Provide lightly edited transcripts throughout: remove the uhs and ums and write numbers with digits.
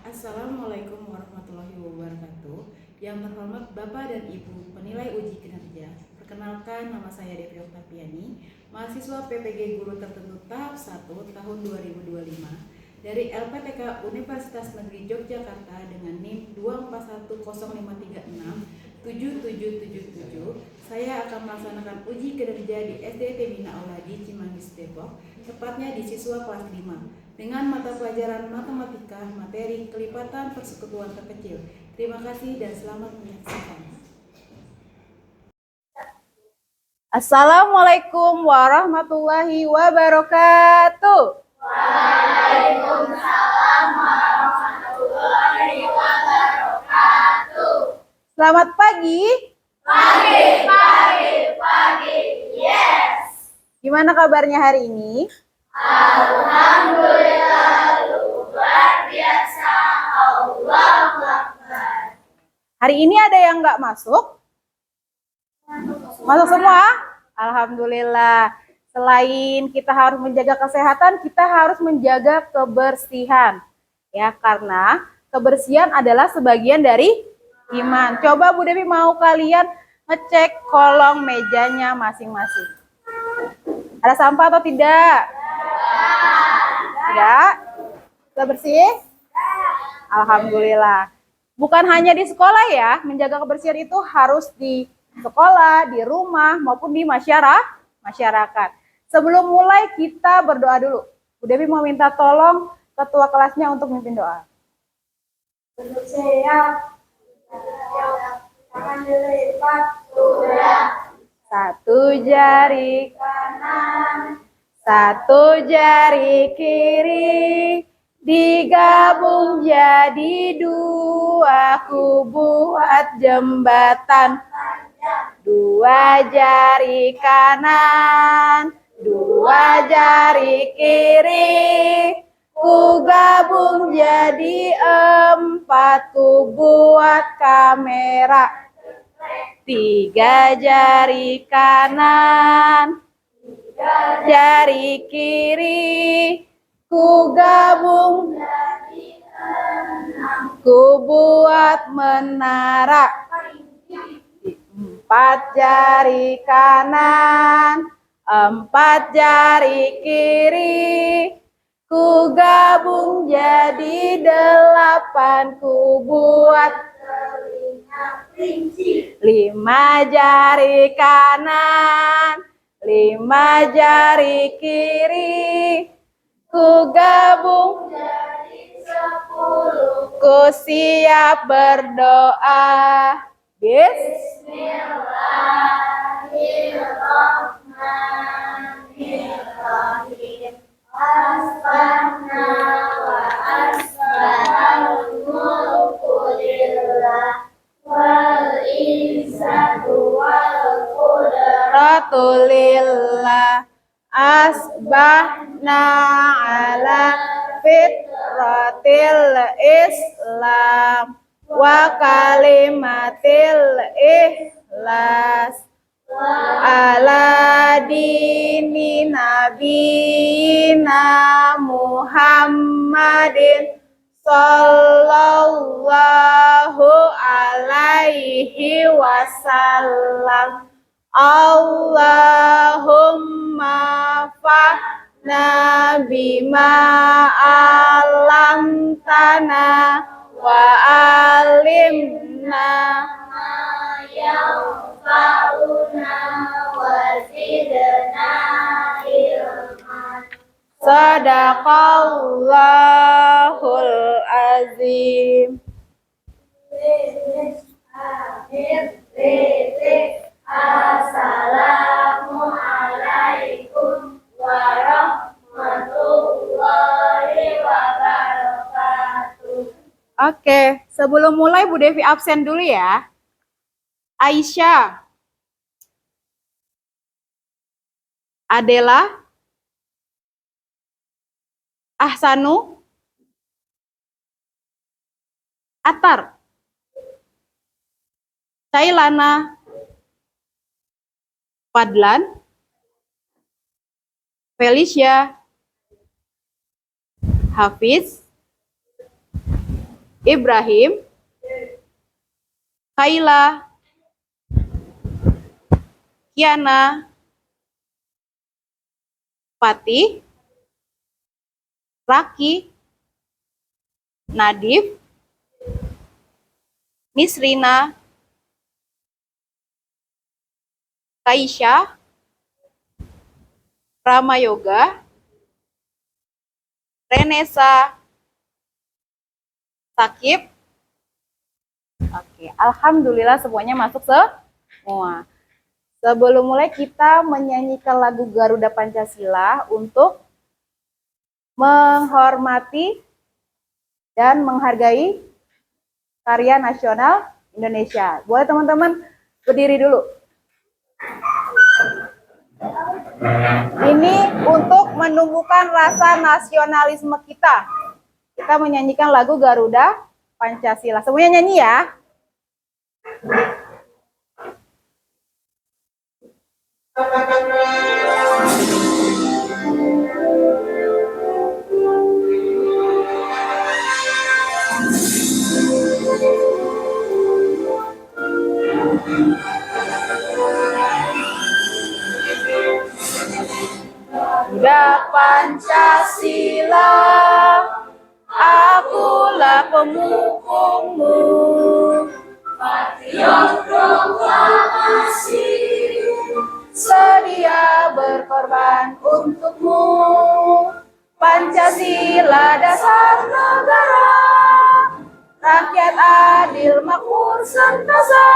Assalamualaikum warahmatullahi wabarakatuh. Yang terhormat Bapak dan Ibu penilai uji kinerja. Perkenalkan, nama saya Devi Oktaviani, mahasiswa PPG Guru Tertentu tahap 1 tahun 2025 dari LPTK Universitas Negeri Yogyakarta dengan NIM 24105367777. Saya akan melaksanakan uji kinerja di SD Bina Auladi Cimanggis Depok, tepatnya di siswa kelas 5 dengan mata pelajaran matematika materi kelipatan persekutuan terkecil. Terima kasih dan selamat menyaksikan. Assalamualaikum warahmatullahi wabarakatuh. Waalaikumsalam warahmatullahi wabarakatuh. Selamat pagi. Pagi. Yes. Gimana kabarnya hari ini? Alhamdulillah luar biasa. Allahu Akbar. Hari ini ada yang nggak masuk? Masuk semua? Alhamdulillah. Selain kita harus menjaga kesehatan, kita harus menjaga kebersihan. Ya, karena kebersihan adalah sebagian dari iman. Coba Bu Devi mau kalian ngecek kolong mejanya masing-masing. Ada sampah atau tidak? Tidak. Sudah bersih? Alhamdulillah. Bukan hanya di sekolah ya, menjaga kebersihan itu harus di sekolah, di rumah, maupun di masyarakat. Sebelum mulai kita berdoa dulu. Bu Devi mau minta tolong ketua kelasnya untuk memimpin doa. Duduk siap. Tangan dilipat. Sudah. Satu jari kanan, satu jari kiri, digabung jadi dua, ku buat jembatan. Dua jari kanan, dua jari kiri, ku gabung jadi empat, ku buat kamera. Tiga jari kanan, tiga jari kiri, ku gabung jadi enam, ku buat menara. Empat jari kanan, empat jari kiri, ku gabung jadi delapan, ku buat lima jari kanan, lima jari kiri, ku gabung jadi 10, ku siap berdoa. Bismillahirrahmanirrahim. Asbahna wa asbahal mulku lillah wal izzatu wal Ratulillah asbahna ala fitratil Islam wa kalimatil ikhlas ala dini nabiyina Muhammadin sallallahu alaihi wasallam. Allahumma fa'na bima alamtana wa alimna ma yanfa'una wa zidna ilman. Sadaqallahul azim. Assalamualaikum warahmatullahi wabarakatuh. Oke, sebelum mulai Bu Devi absen dulu ya. Aisyah, Adela, Ahsanu, Atar, Cailana, Fadlan, Felicia, Hafiz, Ibrahim, Kaila, Kiana, Fatih, Raki, Nadif, Nisrina, Kaisha, Ramayoga, Renesa, Sakib. Oke, alhamdulillah semuanya masuk semua. Sebelum mulai kita menyanyikan lagu Garuda Pancasila untuk menghormati dan menghargai karya nasional Indonesia. Boleh teman-teman berdiri dulu. Ini untuk menumbuhkan rasa nasionalisme kita. Kita menyanyikan lagu Garuda Pancasila. Semuanya nyanyi ya. Garuda Pancasila, akulah pemukungmu. Patriot proklamasi, sedia berkorban untukmu. Pancasila dasar negara, rakyat adil makmur sentosa,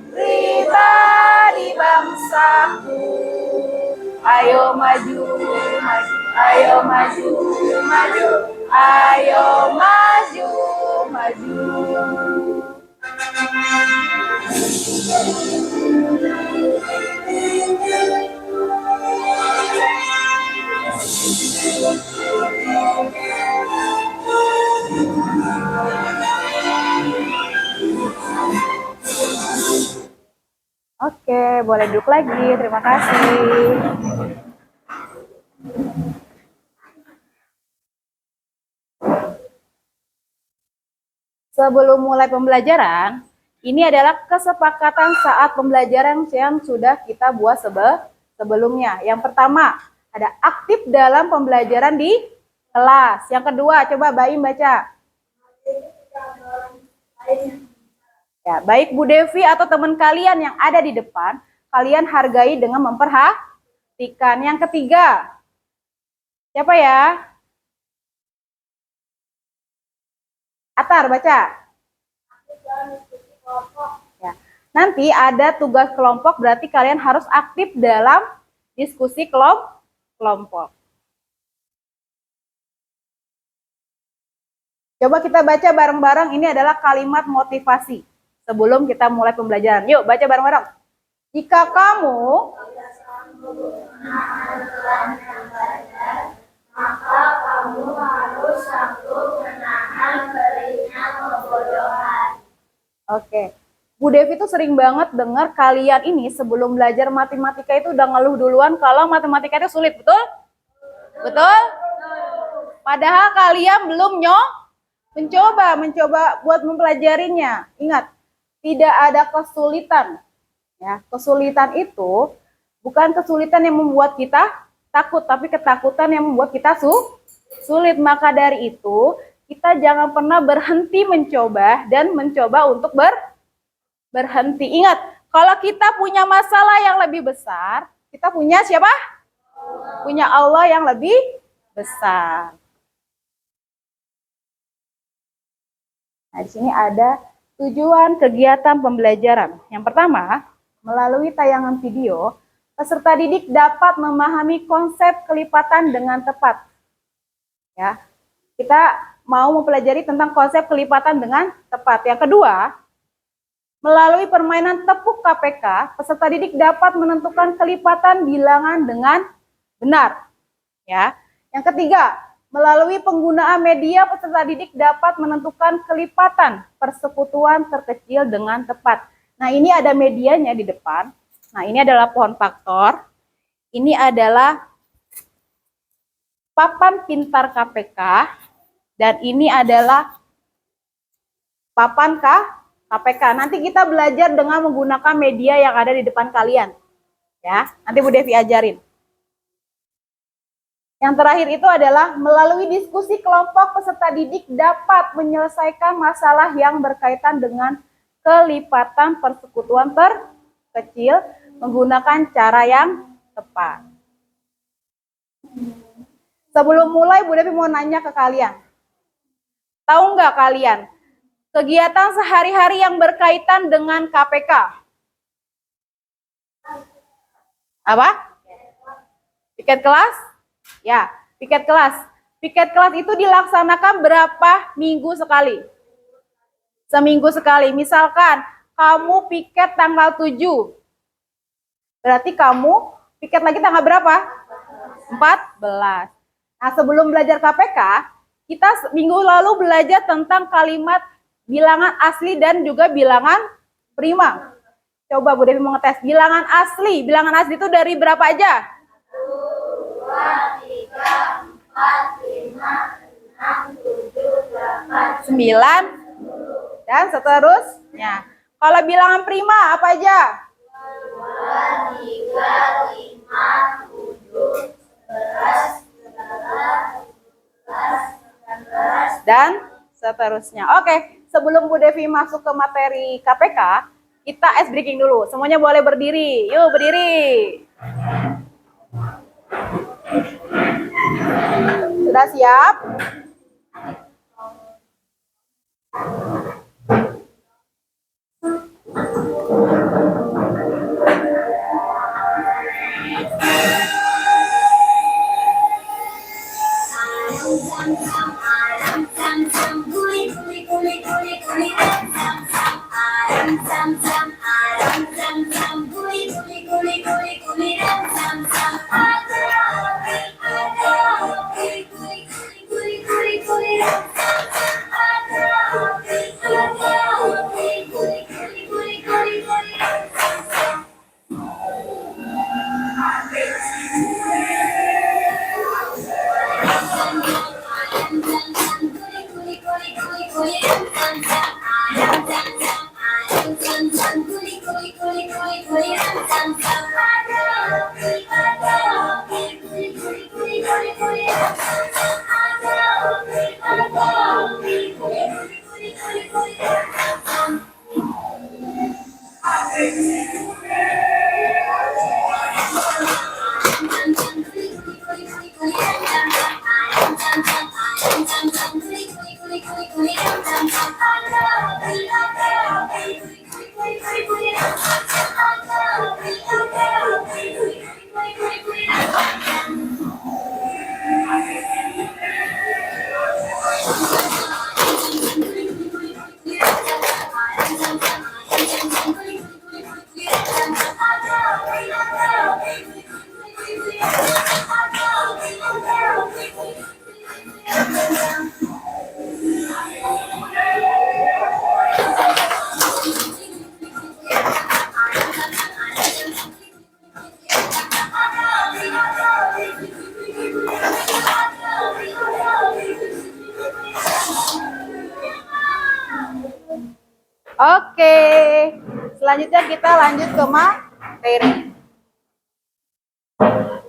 pribadi bangsaku. Ayo maju, maju, ayo maju, maju, ayo maju, maju. Oke, boleh duduk lagi. Terima kasih. Sebelum mulai pembelajaran, ini adalah kesepakatan saat pembelajaran yang sudah kita buat sebelumnya. Yang pertama, ada aktif dalam pembelajaran di kelas. Yang kedua, coba Baim baca. Ya, baik Bu Devi atau teman kalian yang ada di depan, kalian hargai dengan memperhatikan. Yang ketiga, siapa ya? Atar, baca. Ya. Nanti ada tugas kelompok, berarti kalian harus aktif dalam diskusi kelompok. Coba kita baca bareng-bareng, ini adalah kalimat motivasi. Sebelum kita mulai pembelajaran. Yuk, baca bareng-bareng. Jika kamu maka kamu harus sanggup menahan perihnya kebodohan. Oke. Bu Devi itu sering banget dengar kalian ini sebelum belajar matematika itu udah ngeluh duluan kalau matematika itu sulit, betul? Betul? Padahal kalian belum mencoba buat mempelajarinya. Ingat, tidak ada kesulitan. Ya, kesulitan itu bukan kesulitan yang membuat kita takut, tapi ketakutan yang membuat kita sulit. Maka dari itu, kita jangan pernah berhenti mencoba dan mencoba untuk berhenti. Ingat, kalau kita punya masalah yang lebih besar, kita punya siapa? Punya Allah yang lebih besar. Nah, di sini ada tujuan kegiatan pembelajaran. Yang pertama, melalui tayangan video, peserta didik dapat memahami konsep kelipatan dengan tepat. Ya, kita mau mempelajari tentang konsep kelipatan dengan tepat. Yang kedua, melalui permainan tepuk KPK, peserta didik dapat menentukan kelipatan bilangan dengan benar. Ya. Yang ketiga, melalui penggunaan media, peserta didik dapat menentukan kelipatan persekutuan terkecil dengan tepat. Nah, ini ada medianya di depan. Nah, ini adalah pohon faktor. Ini adalah papan pintar KPK. Dan ini adalah papan KPK. Nanti kita belajar dengan menggunakan media yang ada di depan kalian. Ya, nanti Bu Devi ajarin. Yang terakhir itu adalah melalui diskusi kelompok peserta didik dapat menyelesaikan masalah yang berkaitan dengan kelipatan persekutuan terkecil menggunakan cara yang tepat. Sebelum mulai, Bu Devi mau nanya ke kalian. Tahu nggak kalian, kegiatan sehari-hari yang berkaitan dengan KPK? Apa? Piket kelas? Ya, piket kelas. Piket kelas itu dilaksanakan berapa minggu sekali? Seminggu sekali. Misalkan kamu piket tanggal 7. Berarti kamu piket lagi tanggal berapa? 14. Nah, sebelum belajar KPK, kita minggu lalu belajar tentang kalimat bilangan asli dan juga bilangan prima. Coba Bu Devi mau ngetes bilangan asli. Bilangan asli itu dari berapa aja? 2, 3, 4, 5, 6, 7, 8, 9 dan seterusnya. Kalau bilangan prima apa aja? 2, 3, 5, 7, 11, 12, 13, Dan seterusnya. Oke, sebelum Bu Devi masuk ke materi KPK, kita ice breaking dulu. Semuanya boleh berdiri. Yuk, berdiri. Sudah siap? Oke, selanjutnya kita lanjut ke materi.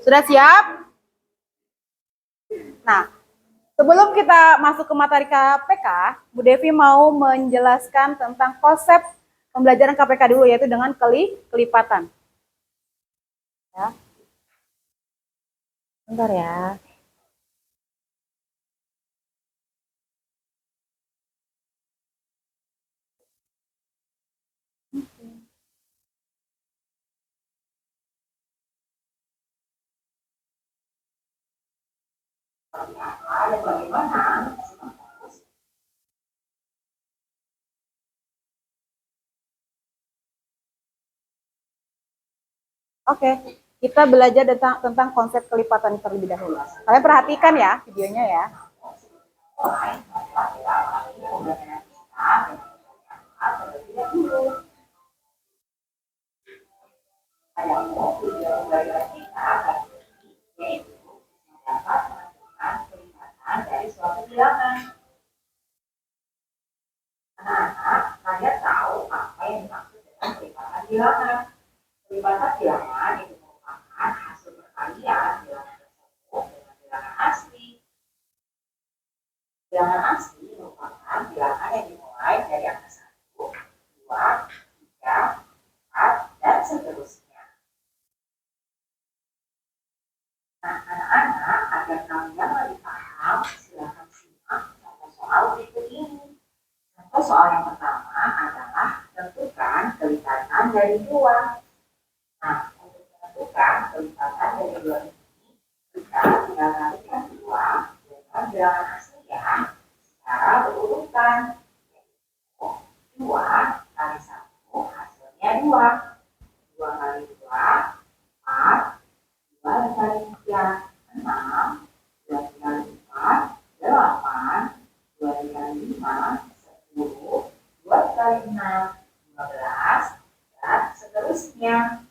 Sudah siap? Nah, sebelum kita masuk ke materi KPK, Bu Devi mau menjelaskan tentang konsep pembelajaran KPK dulu, yaitu dengan kelipatan. Ya. Bentar ya. Oke, kita belajar tentang konsep kelipatan terlebih dahulu. Kalian perhatikan ya videonya ya. Dari suatu bilangan. Anak-anak, kalian tahu apa yang dimaksud dengan kelipatan bilangan? Kelipatan bilangan itu merupakan hasil perkalian bilangan tersebut dengan bilangan asli. Bilangan asli merupakan bilangan yang dimulai dari angka 1, 2, 3, 4, dan seterusnya. Nah, anak-anak, agar kalian lebih paham, silakan simak contoh soal berikut ini. Contoh soal yang pertama adalah tentukan kelipatan dari 2. Nah, untuk menentukan kelipatan dari 2 ini, kita tinggal kalikan 2 dengan bilangan asli ya, secara berurutan. Yaitu 2 kali 1 hasilnya 2. 2 kali 2, 4. 2 dikali 3, 6. 2 dikali 4, 8. 2 dikali 5, 10. 2 dikali 6, 15. Dan seterusnya.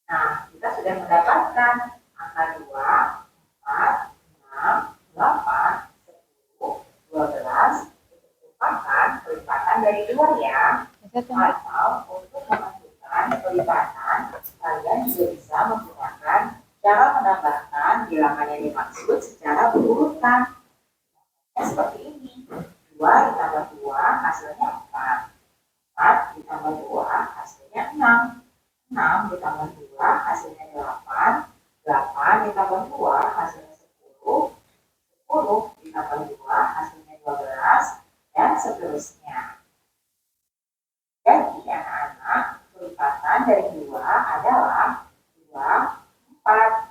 Nah, kita sudah mendapatkan angka 2, 4, 6, 8, 10, 12. Itu merupakan kelipatan dari 2 ya. Atau untuk menentukan kelipatan, kalian juga bisa menggunakan cara menambahkan bilangan yang dimaksud secara berurutan. Seperti ini. 2 ditambah 2 hasilnya 4. 4 ditambah 2 hasilnya 6. 6 ditambah 2 hasilnya 8. 8 ditambah 2 hasilnya 10. 10 ditambah 2 hasilnya 12. Dan seterusnya. Jadi anak-anak, kelipatan dari 2 adalah 2, 4,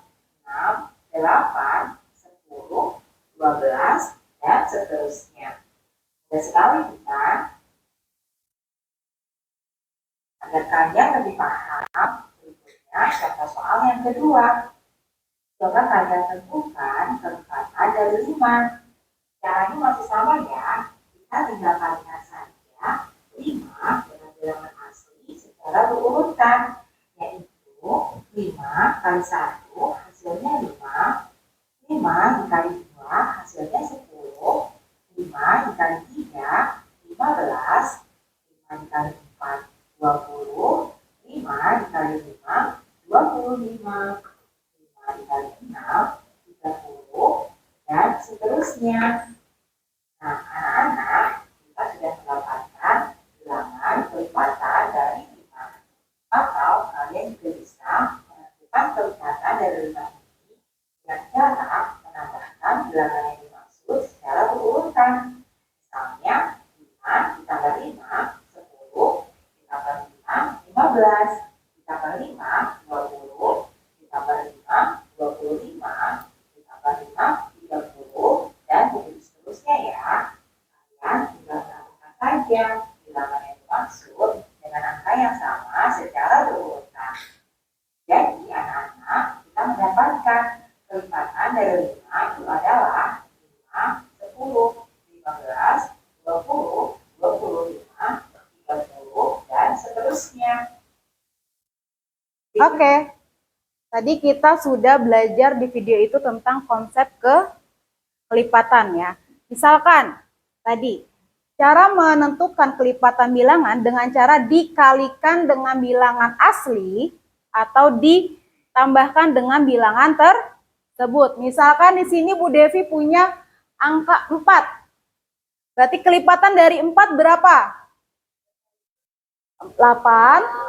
6, 8, 10, 12, dan seterusnya. Mudah sekali bukan? Agar kalian lebih paham, berikutnya contoh soal yang kedua. Coba kalian tentukan kelipatan dari 5. Caranya masih sama ya. Kita tinggal kalikan saja 5 dengan bilangan asli secara berurutan. Yaitu 5 kali 1 hasilnya 5. 5 dikali 2 hasilnya 10. 5 dikali 3, 15. 5 dikali 4, 20. 5 dikali 5, 25. 5 dikali 6, 30. Dan seterusnya. Nah, anak-anak, kita sudah mendapatkan bilangan kelipatan dari 5. Atau kalian juga bisa menentukan kelipatan dari 5 ini dengan cara menambahkan bilangan yang dimaksud secara berurutan. Misalnya 5 ditambah 5, 10, ditambah 5, 15, ditambah 5, 20, ditambah 5, 25, ditambah 5, 30, dan begitu seterusnya ya. Kalian tinggal menambahkan saja bilangan yang dimaksud dengan angka yang sama secara berurutan. Jadi anak-anak, kita mendapatkan kelipatan dari 5 itu adalah 5, 10, 15, 20, 25, 30, dan seterusnya. Oke. Tadi kita sudah belajar di video itu tentang konsep kelipatan ya. Misalkan tadi cara menentukan kelipatan bilangan dengan cara dikalikan dengan bilangan asli atau ditambahkan dengan bilangan tersebut. Misalkan di sini Bu Devi punya angka 4. Berarti kelipatan dari 4 berapa? 8,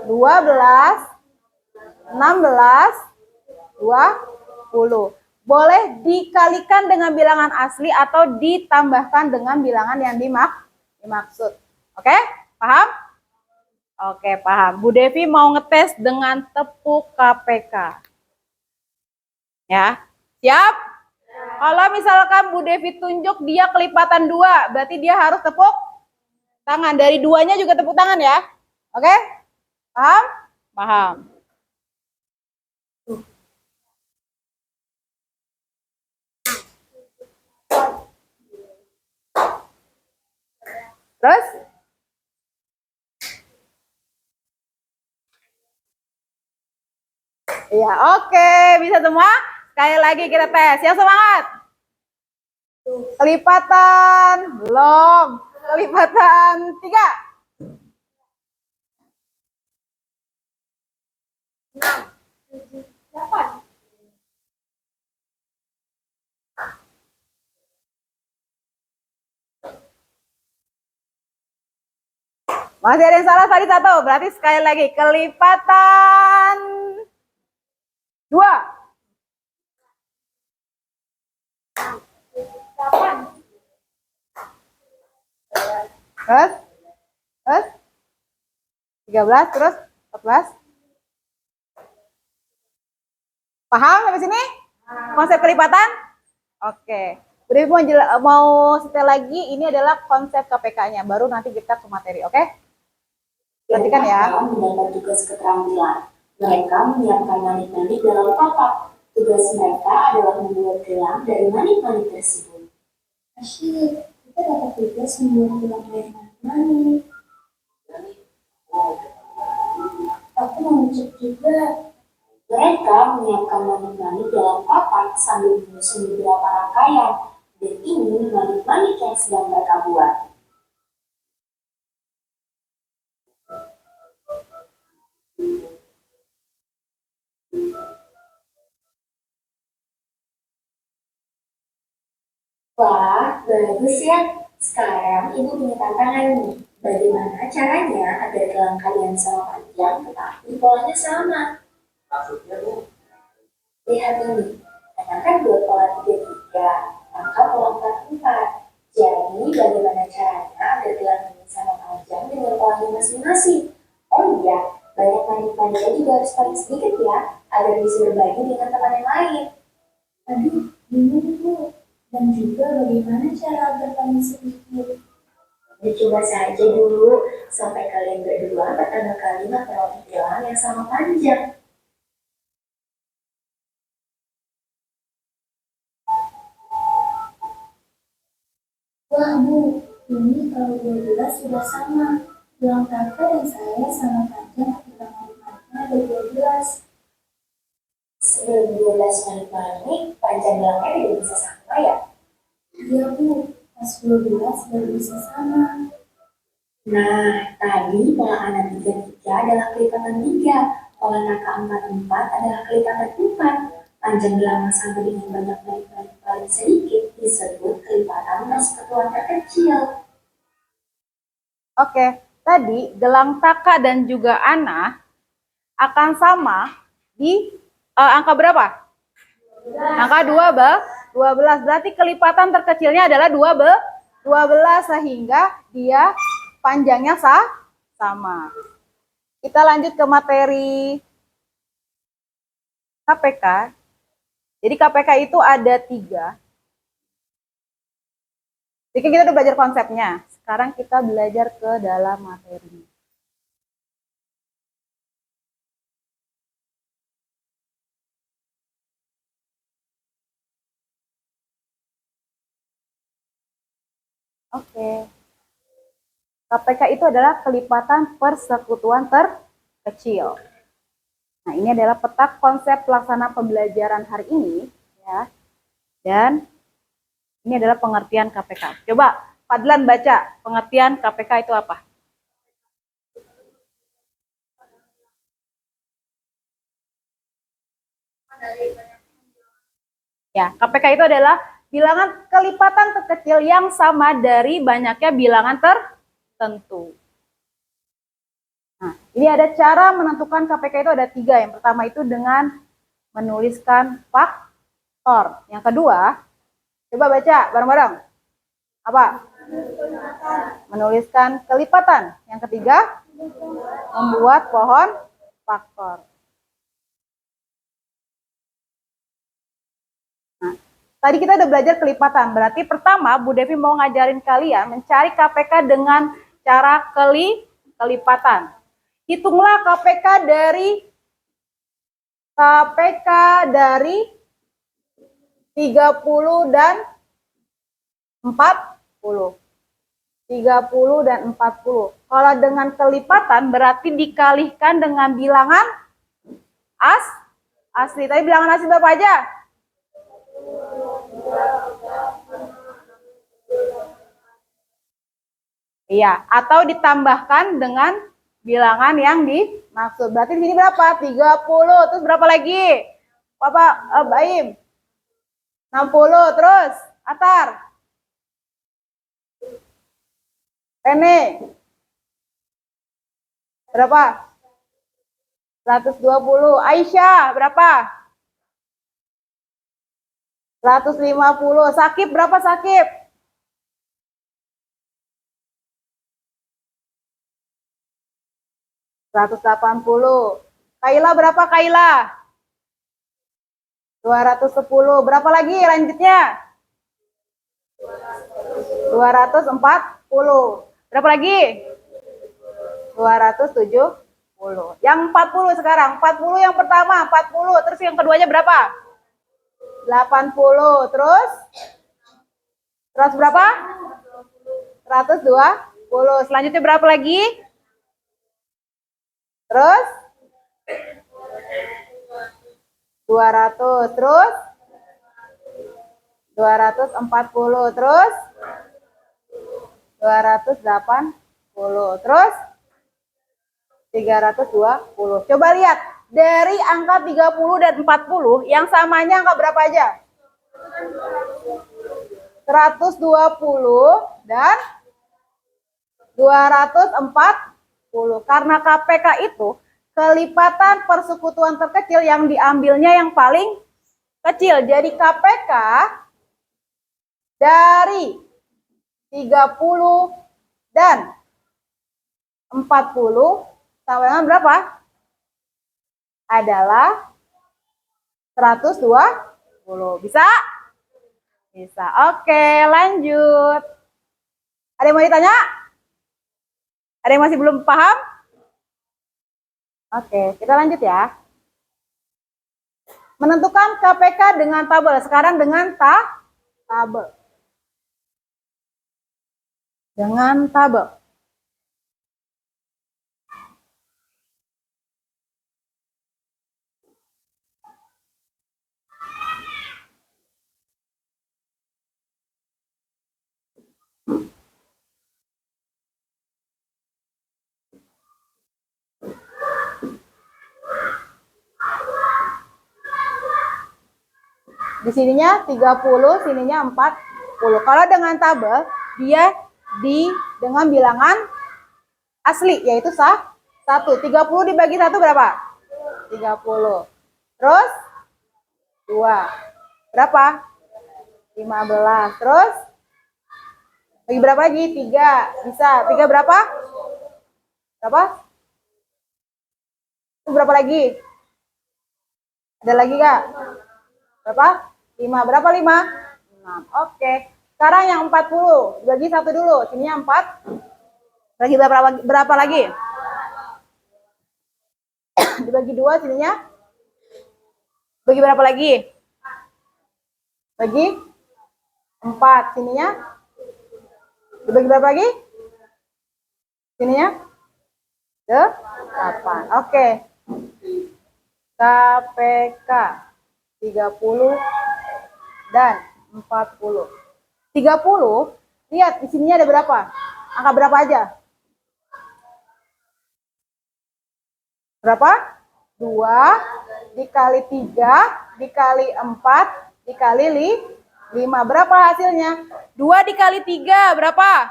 12, 16, 20. Boleh dikalikan dengan bilangan asli atau ditambahkan dengan bilangan yang dimaksud. Oke? Paham? Oke, paham. Bu Devi mau ngetes dengan tepuk KPK. Ya. Siap? Kalau misalkan Bu Devi tunjuk dia kelipatan 2, berarti dia harus tepuk tangan. Dari 2-nya juga tepuk tangan ya. Oke? Paham? Paham. Terus? Iya, oke. Bisa semua? Sekali lagi kita tes. Yang semangat. Kelipatan, belum. Kelipatan 3. Masih ada yang salah tadi 1. Berarti sekali lagi kelipatan 2. Terus? Terus? 13, terus 14. Paham sampai sini? Konsep kelipatan? Oke. Budi mau setel lagi, ini adalah konsep KPK-nya. Baru nanti kita ke materi, oke? Perhatikan ya. Mereka mendapat tugas keterampilan. Mereka menyiapkan manik-manik dalam kotak. Tugas mereka adalah membuat gelang dari manik-manik tersebut. Asyik, kita dapat tugas membuat gelang dari manik-manik. Aku mau cek juga. Mereka menyiapkan manik-manik dalam kotak sambil menyusun beberapa rangkaian. Dan ini manik-manik yang sedang mereka buat. Wah, bagus ya. Sekarang ibu punya tantangan nih. Bagaimana caranya agar gelang kalian sama panjang tetapi polanya sama? Maksudnya Bu? Lihat ini. Katakan buat pola 3-3, maka pola 4-4. Jadi bagaimana caranya agar gelang ini sama panjang dengan polanya masing-masing? Oh iya, banyak manik-maniknya juga harus paling sedikit ya, agar bisa berbagi dengan teman yang lain. Aduh, bingung Bu. Dan juga bagaimana cara agar paling sedikit. Dicoba saja dulu sampai kalian berdua pertama kali memperoleh gelang yang sama panjang. Wah Bu, ini kalau 12 sudah sama. Gelang kakak dan saya sama panjang ketika manik-maniknya ada 12. Sebelum 12 manik-manik, panjang gelangnya tidak bisa sama ya? Iya Bu, pas 12 baru bisa sama. Nah, tadi pola anak 3-3 adalah kelipatan 3, pola angka 4-4 adalah kelipatan 4. Panjang gelang yang sama dengan banyak manik-manik paling sedikit disebut kelipatan persekutuan terkecil. Oke, tadi gelang Taka dan juga Ana akan sama di angka berapa? Angka 12. Berarti kelipatan terkecilnya adalah 12 sehingga dia panjangnya sama. Kita lanjut ke materi KPK. Jadi KPK itu ada 3. Jadi kita udah belajar konsepnya. Sekarang kita belajar ke dalam materi. Oke. KPK itu adalah kelipatan persekutuan terkecil. Nah, ini adalah peta konsep pelaksanaan pembelajaran hari ini, ya. Dan ini adalah pengertian KPK. Coba Fadlan baca pengertian KPK itu apa? Ya, KPK itu adalah bilangan kelipatan terkecil yang sama dari banyaknya bilangan tertentu. Nah, ini ada cara menentukan KPK itu ada 3. Yang pertama itu dengan menuliskan faktor. Yang kedua, coba baca bareng-bareng. Apa? Menuliskan kelipatan. Yang ketiga, membuat pohon faktor. Nah, tadi kita udah belajar kelipatan. Berarti pertama, Bu Devi mau ngajarin kalian mencari KPK dengan cara kelipatan. Hitunglah KPK dari 30 dan 40. 30 dan 40. Kalau dengan kelipatan berarti dikalikan dengan bilangan asli. Tadi bilangan asli berapa aja? Iya, atau ditambahkan dengan bilangan yang dimaksud. Berarti di sini berapa? 30. Terus berapa lagi? Bapak Baim. 60. Terus Atar. Rene. Berapa? 120. Aisyah berapa? 150. Sakib berapa Sakib? 180. Kaila berapa Kaila? 210. Berapa lagi lanjutnya? 240. Berapa lagi? 270. Yang 40 sekarang. 40 yang pertama, 40. Terus yang keduanya berapa? 80. Terus? 100 berapa? 120. Selanjutnya berapa lagi? Terus? 200. Terus? 240. Terus? 280. Terus? 320. Coba lihat. Dari angka 30 dan 40, yang samanya angka berapa aja? 120 dan 240. Karena KPK itu kelipatan persekutuan terkecil yang diambilnya yang paling kecil. Jadi KPK dari 30 dan 40 sama dengan berapa? Adalah 120. Bisa? Bisa. Oke, lanjut. Ada yang mau ditanya? Ada yang masih belum paham? Oke, kita lanjut ya. Menentukan KPK dengan tabel. Sekarang dengan tabel. Dengan tabel. Di sininya 30, sininya 40. Kalau dengan tabel, dia dengan bilangan asli, yaitu 1. 30 dibagi 1 berapa? 30. Terus 2. Berapa? 15. Terus bagi berapa lagi? 3. Bisa. 3 berapa? Berapa? Itu berapa lagi? Ada lagi Kak? Berapa? 5. Berapa 5? 6. Oke. Sekarang yang 40. Bagi 1 dulu. Sininya 4. Bagi berapa lagi? Dibagi 2 sininya. Bagi berapa lagi? Bagi 4 sininya. Dibagi berapa lagi? Sininya? 8. Oke. KPK 30 dan 40. 30, lihat di sininya ada berapa? Angka berapa aja? Berapa? 2 dikali 3 dikali 4 dikali 5. Berapa hasilnya? 2 dikali 3 berapa?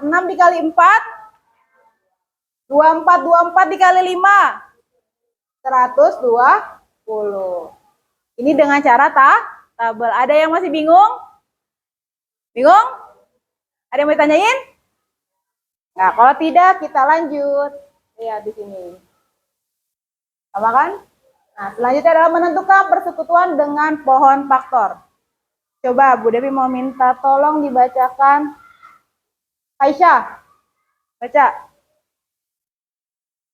6. 6 dikali 4 24. 24 dikali 5 120. Ini dengan cara tabel. Ada yang masih bingung? Bingung? Ada yang mau ditanyain? Nah, kalau tidak kita lanjut. Lihat di sini. Sama kan? Nah, selanjutnya adalah menentukan persekutuan dengan pohon faktor. Coba Bu Devi mau minta tolong dibacakan. Aisyah, baca.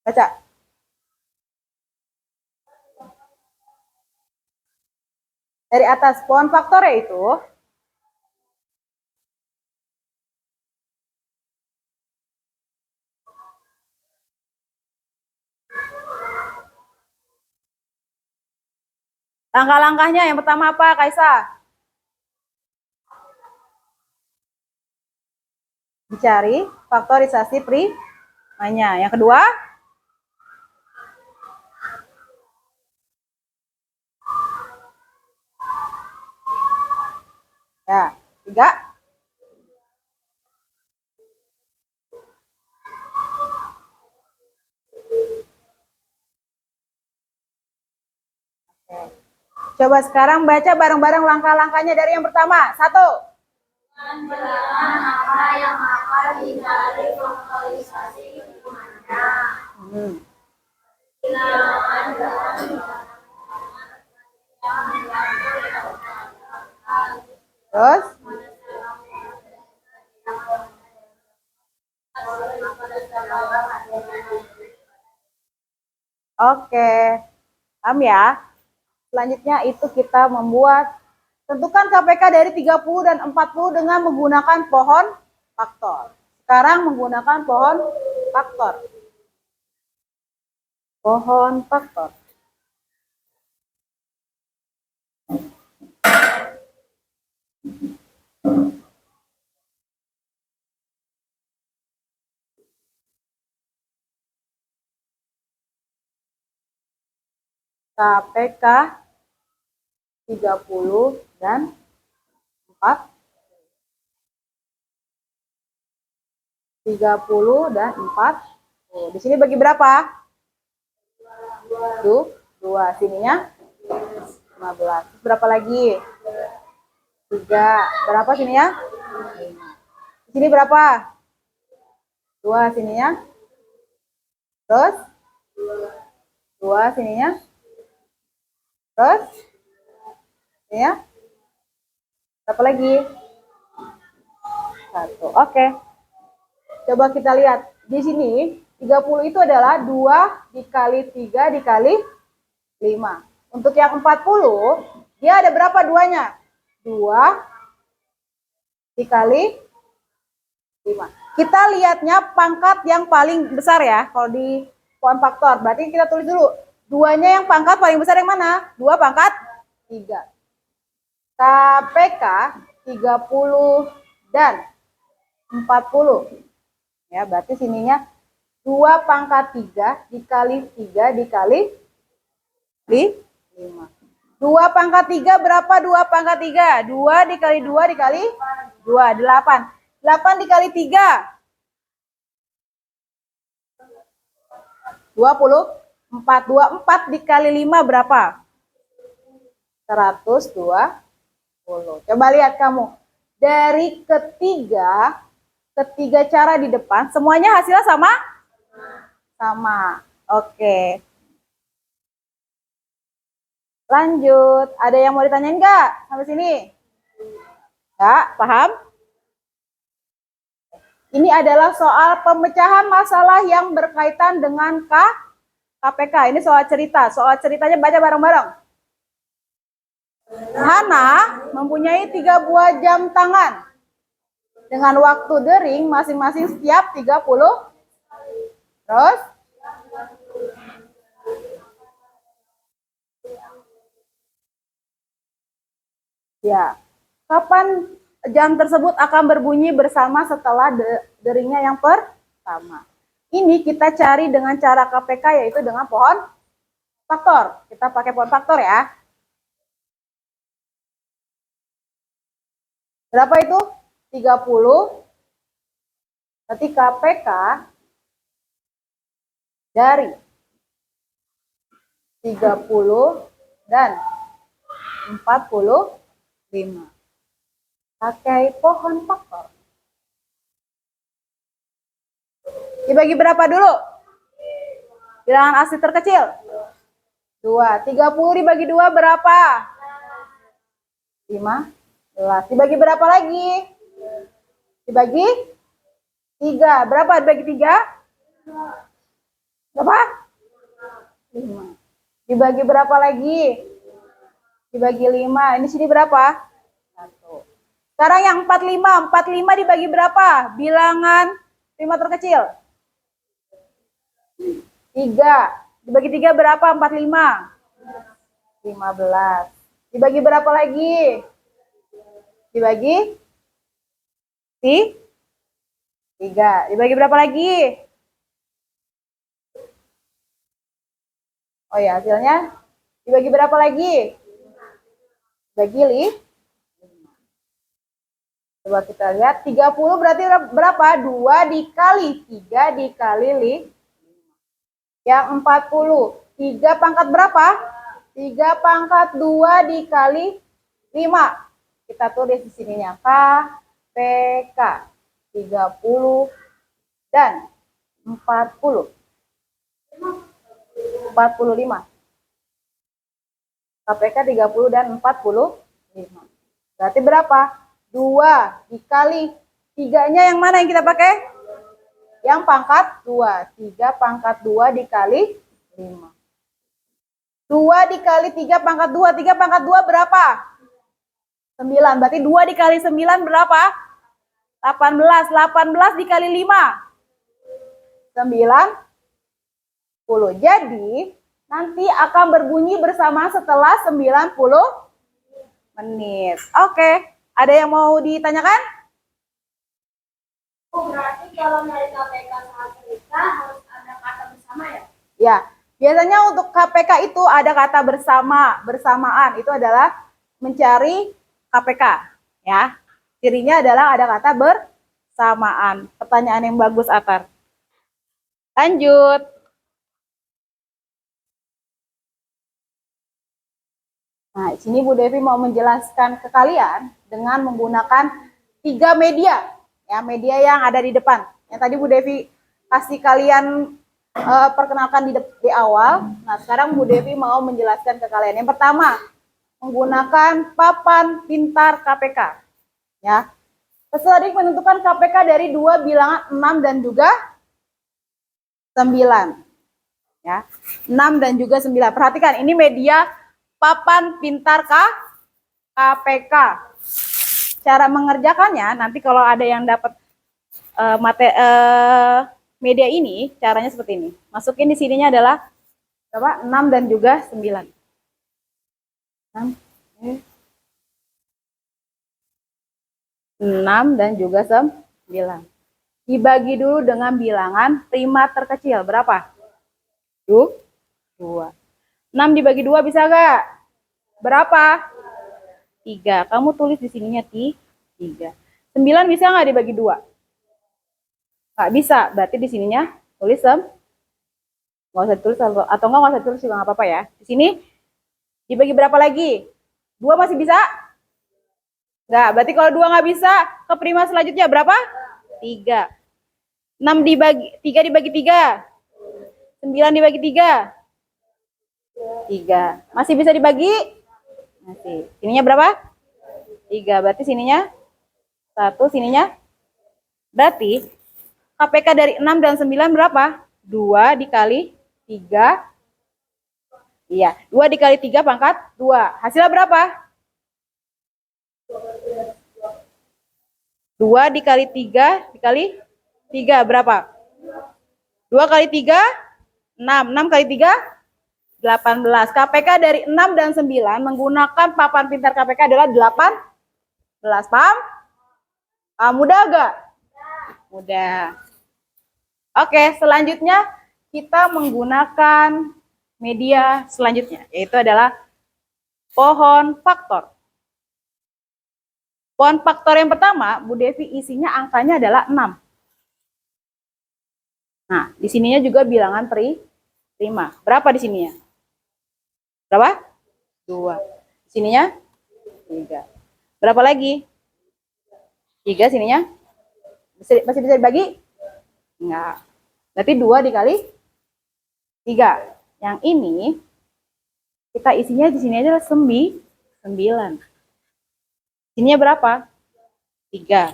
Baca. Dari atas, pohon faktor yaitu langkah-langkahnya. Yang pertama apa, Kaisa? Dicari faktorisasi primanya. Yang kedua, ya, 3. Oke. Coba sekarang baca bareng-bareng langkah-langkahnya dari yang pertama. 1. Menjelaskan apa yang akan dicari faktorisasi primanya. Bilangan dalam Terus? Oke. Paham ya? Selanjutnya itu kita membuat tentukan KPK dari 30 dan 40 dengan menggunakan pohon faktor. Sekarang menggunakan pohon faktor. Pohon faktor. KPK 30 dan 4. 30 dan 4. Di sini bagi berapa? 2. Sininya 15. Terus berapa lagi? 3. Berapa sininya? 5. Di sini berapa? 2 sininya. Terus 2 sininya. Terus sininya. Berapa lagi? 1. Oke. Coba kita lihat. Di sini 30 itu adalah 2 dikali 3 dikali 5. Untuk yang 40, dia ada berapa duanya? 2 dikali 5. Kita lihatnya pangkat yang paling besar ya, kalau di pohon faktor. Berarti kita tulis dulu. 2-nya yang pangkat paling besar yang mana? 2 pangkat 3. KPK 30 dan 40. Ya, berarti sininya 2 pangkat 3 dikali 3 dikali 5. 2 pangkat 3 berapa 2 pangkat 3? 2 dikali 2 dikali 2, 8. 8 dikali 3. 24. 24 dikali 5 berapa? 120. Coba lihat kamu. Dari ketiga cara di depan, semuanya hasilnya sama? Sama. Oke. Lanjut. Ada yang mau ditanyain nggak sampai sini? Nggak? Paham? Ini adalah soal pemecahan masalah yang berkaitan dengan KPK. Ini soal cerita. Soal ceritanya baca bareng-bareng. Hana mempunyai 3 buah jam tangan dengan waktu dering masing-masing setiap 30. Terus? Ya. Kapan jam tersebut akan berbunyi bersama setelah deringnya yang pertama? Ini kita cari dengan cara KPK, yaitu dengan pohon faktor. Kita pakai pohon faktor ya. Berapa itu? 30. Berarti KPK dari 30 dan 45. Pakai pohon faktor. Dibagi berapa dulu? Bilangan asli terkecil? 2. 30 dibagi 2 berapa? 15. Dibagi berapa lagi? Dibagi 3. Berapa dibagi 3? Berapa? 5. Dibagi berapa lagi? Dibagi 5. Ini sini berapa? 1. Sekarang yang 45. 45 dibagi berapa? Bilangan prima terkecil? 3. Dibagi 3 berapa? 45. 15. Dibagi berapa lagi? Dibagi 3. Dibagi berapa lagi? Oh ya, hasilnya dibagi berapa lagi? Bagi 5. Coba kita lihat, 30 berarti berapa? 2 dikali 3 dikali 5. Yang 40. 3 pangkat berapa? 3 pangkat 2 dikali 5. Kita tulis di sininya KPK 30 dan 40. 45. KPK 30 dan 45. Berarti berapa? 2 dikali 3-nya yang mana yang kita pakai? Yang pangkat 2. 3 pangkat 2 dikali 5. 2 dikali 3 pangkat 2. 3 pangkat 2 berapa? 9. Berarti 2 dikali 9 berapa? 18. 18 dikali 5. 90. Jadi nanti akan berbunyi bersama setelah 90 menit. Oke. Ada yang mau ditanyakan? Oh, berarti kalau dari KPK sama cerita harus ada kata bersama ya? Ya, biasanya untuk KPK itu ada kata bersama, bersamaan. Itu adalah mencari KPK, ya. Cirinya adalah ada kata bersamaan. Pertanyaan yang bagus, Atar. Lanjut. Nah, di sini Bu Devi mau menjelaskan ke kalian dengan menggunakan 3 media, ya, media yang ada di depan. Yang tadi Bu Devi kasih kalian perkenalkan di awal. Nah, sekarang Bu Devi mau menjelaskan ke kalian. Yang pertama, menggunakan papan pintar KPK. Ya. Peserta didik menentukan KPK dari 2 bilangan 6 dan juga 9. Ya. 6 dan juga 9. Perhatikan, ini media papan pintar KPK. Cara mengerjakannya, nanti kalau ada yang dapat media ini, caranya seperti ini. Masukin di sininya adalah berapa? 6 dan juga 9. 6 dan juga 9. Dibagi dulu dengan bilangan prima terkecil. Berapa? 2. 6 dibagi 2 bisa gak? Berapa? 3. Kamu tulis di sininya 3. 9 bisa gak dibagi 2? Gak bisa. Berarti di sininya tulis nggak usah ditulis atau nggak usah ditulis juga nggak apa-apa ya. Di sini dibagi berapa lagi? 2 masih bisa? Nggak. Berarti kalau 2 nggak bisa, ke prima selanjutnya berapa? 3. 6 dibagi 3 dibagi 3. 9 dibagi 3. 3. Masih bisa dibagi? Masih. Sininya berapa? 3. Berarti sininya 1, sininya. Berarti KPK dari 6 dan 9 berapa? 2 dikali 3. Iya, 2 dikali 3 pangkat 2. Hasilnya berapa? 2 dikali 3 dikali 3 berapa? 2 kali 3, 6. 6 kali 3, 18. KPK dari 6 dan 9 menggunakan papan pintar KPK adalah 18. Paham? Mudah gak? Mudah. Oke, selanjutnya kita menggunakan media selanjutnya, yaitu adalah pohon faktor. Pohon faktor yang pertama, Bu Devi isinya angkanya adalah 6. Nah, di sininya juga bilangan prima. Berapa di sininya? Berapa? 2. Di sininya 3. Berapa lagi? 3 sininya? Masih bisa dibagi? Enggak. Berarti 2 dikali 3. Yang ini kita isinya di sini adalah 9. Sininya berapa? 3.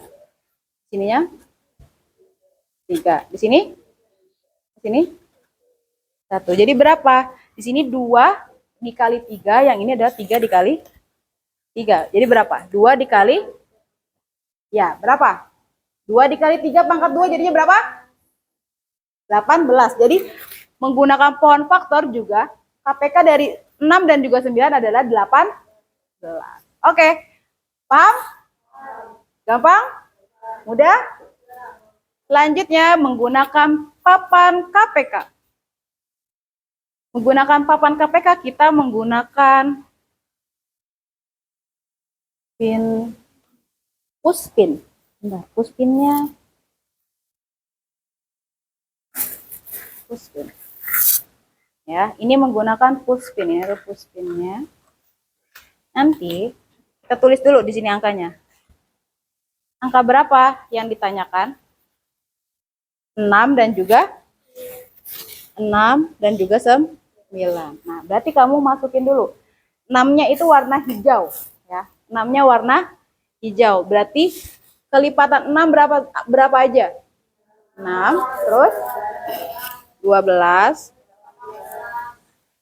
Sininya 3. Di sini? Di sini 1. Jadi berapa? Di sini 2 dikali 3, yang ini adalah 3 dikali 3. Jadi berapa? 2 dikali, ya berapa? 2 dikali 3 pangkat 2 jadinya berapa? 18. Jadi menggunakan pohon faktor juga, KPK dari 6 dan juga 9 adalah 18. Oke, paham? Gampang? Mudah? Selanjutnya menggunakan papan KPK. Menggunakan papan KPK kita menggunakan pushpin. Bentar, pushpin. Ya, ini menggunakan pushpin ya, pushpinnya. Nanti kita tulis dulu di sini angkanya. Angka berapa yang ditanyakan? 6 dan juga 9. Nah, berarti kamu masukin dulu. 6-nya itu warna hijau ya. 6-nya warna hijau. Berarti kelipatan 6 berapa aja? 6, terus 12,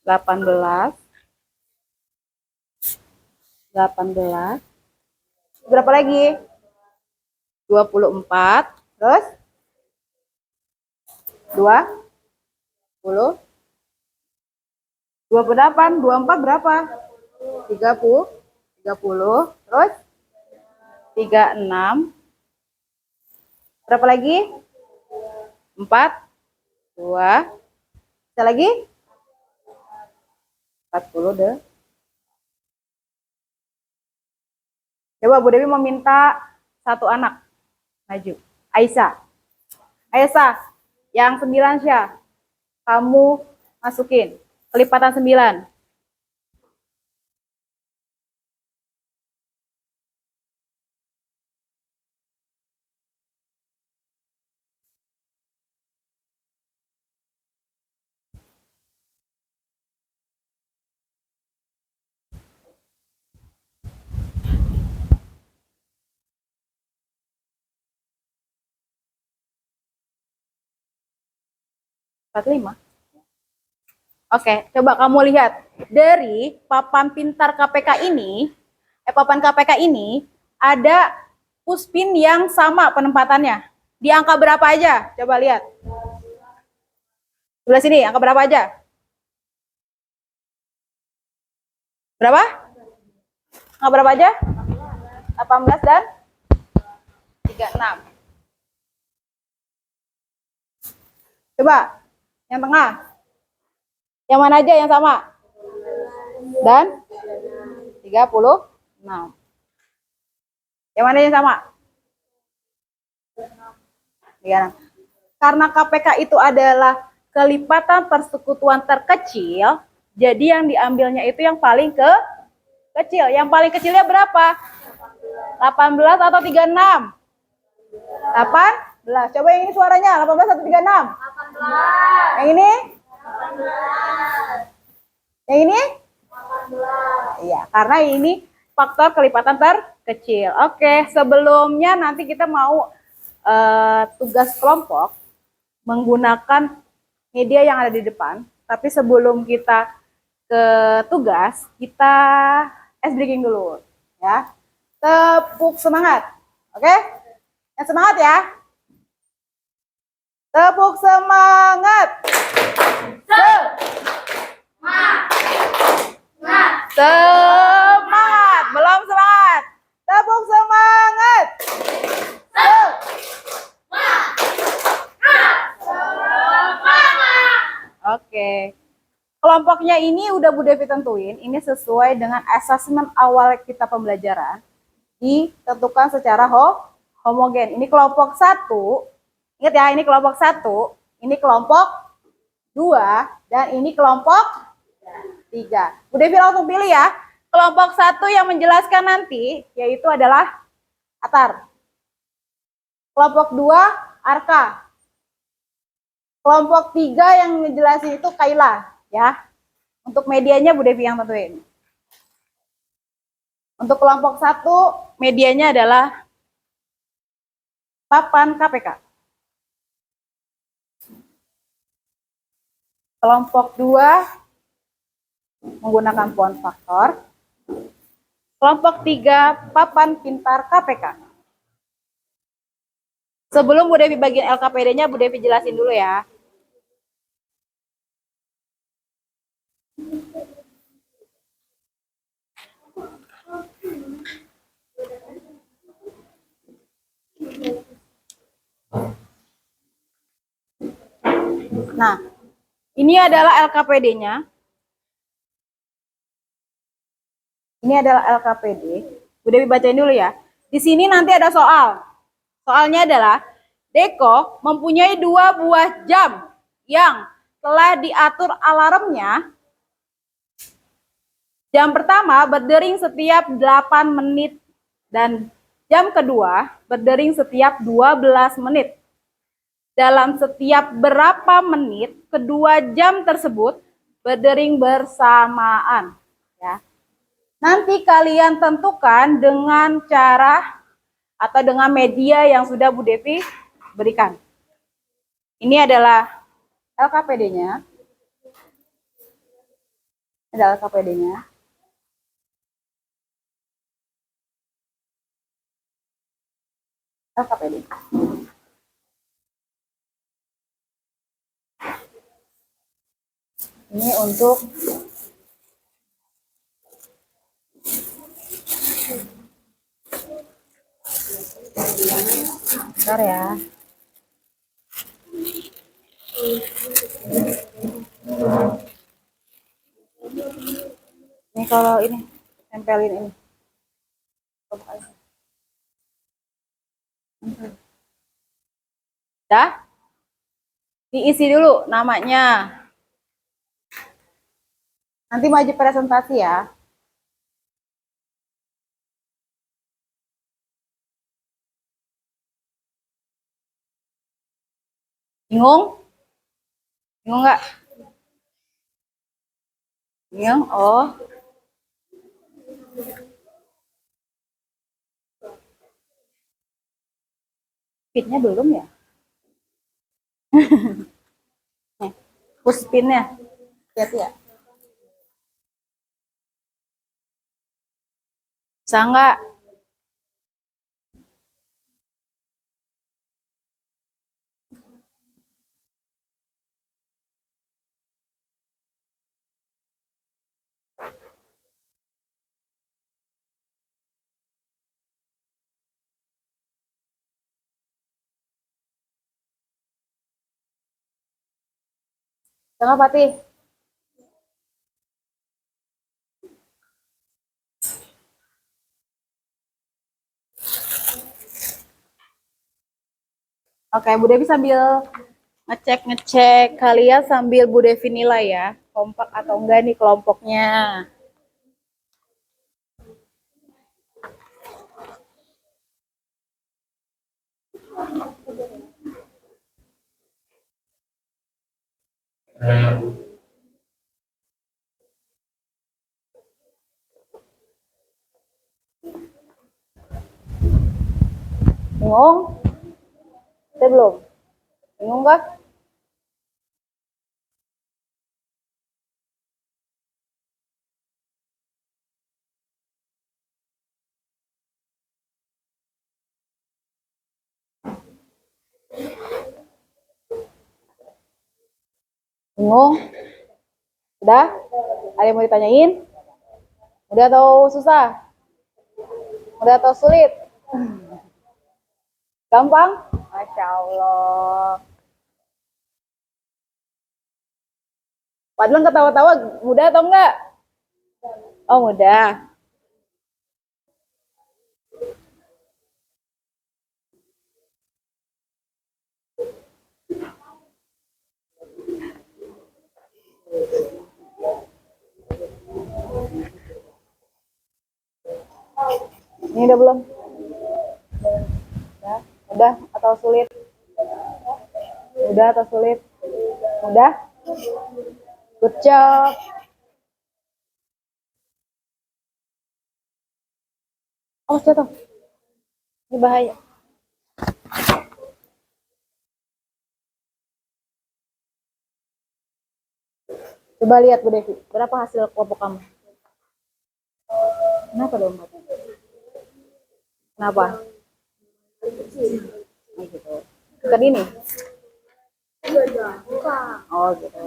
18, berapa lagi? 24, terus 20, 28, 24 berapa? 30, terus 36, berapa lagi? 4, 2, bisa lagi? 40 deh. Coba Bu Dewi meminta satu anak maju. Aisyah, yang 9 Syah, kamu masukin kelipatan 9. Oke, coba kamu lihat dari papan pintar KPK ini, papan KPK ini ada pushpin yang sama penempatannya. Di angka berapa aja? Coba lihat. Sebelah sini, angka berapa aja? Berapa? Angka berapa aja? 18 dan 36. Coba, yang tengah. Yang mana aja yang sama? Dan 36. Yang mana yang sama? 36. Karena KPK itu adalah kelipatan persekutuan terkecil, jadi yang diambilnya itu yang paling kecil. Yang paling kecilnya berapa? 18 atau 36? 18. Coba yang ini suaranya, 18 atau 36? 18. Yang ini? 18. Yang ini? 18. Iya, karena ini faktor kelipatan terkecil. Oke, sebelumnya nanti kita mau tugas kelompok menggunakan media yang ada di depan. Tapi sebelum kita ke tugas, kita ice breaking dulu, ya. Tepuk semangat, oke? Yang semangat ya. Tepuk semangat. Semangat. Belum semangat. Tepuk semangat. Oke. Kelompoknya ini udah Bu Devi tentuin. Ini sesuai dengan asesmen awal kita pembelajaran. Ditentukan secara homogen. Ini kelompok 1. Ingat ya, ini kelompok 1. Ini kelompok 2. Dan ini kelompok 3. Bu Devi langsung pilih ya. Kelompok 1 yang menjelaskan nanti, yaitu adalah Atar. Kelompok 2, Arka. Kelompok 3 yang ngejelasin itu Kaila, ya. Untuk medianya Bu Devi yang tentuin. Untuk kelompok 1, medianya adalah papan KPK. Kelompok 2 menggunakan font faktor. Kelompok 3 papan pintar KPK. Sebelum Bu Devi bagian LKPD-nya, Bu Devi jelasin dulu ya. Nah, ini adalah LKPD-nya. Ini adalah LKPD. Bu Dewi bacain dulu ya. Di sini nanti ada soal. Soalnya adalah Deko mempunyai 2 buah jam yang telah diatur alarmnya. Jam pertama berdering setiap 8 menit dan jam kedua berdering setiap 12 menit. Dalam setiap berapa menit kedua jam tersebut berdering bersamaan, ya. Nanti kalian tentukan dengan cara atau dengan media yang sudah Bu Devi berikan. Ini adalah LKPD-nya. Ini adalah LKPD-nya. LKPD. Ini untuk bentar ya. Ini kalau ini tempelin ini. Dah? Diisi dulu namanya. Nanti maju presentasi ya. Bingung? Bingung nggak? Bingung? Oh. Pitnya belum ya? Nih, push pinnya. Lihat ya. Bisa nggak? Bisa nggak, Fatih? Oke, Bu Devi sambil ngecek kalian sambil Bu Devi nilai ya. Kompak atau enggak nih kelompoknya. Bingung? Saya belum. Bingung nggak? Bingung? Udah? Ada yang mau ditanyain? Udah atau susah? Udah atau sulit? Gampang? Masya Allah. Padahal ketawa-tawa mudah atau enggak? Oh mudah. Ini udah belum? Udah atau sulit? Udah atau sulit? Udah? Good job. Oh jatuh. Ini bahaya. Coba lihat Bu Devi, berapa hasil kelompok kamu? Kenapa dong? Kenapa? Oh, gitu. Bukan ini? Oh gitu.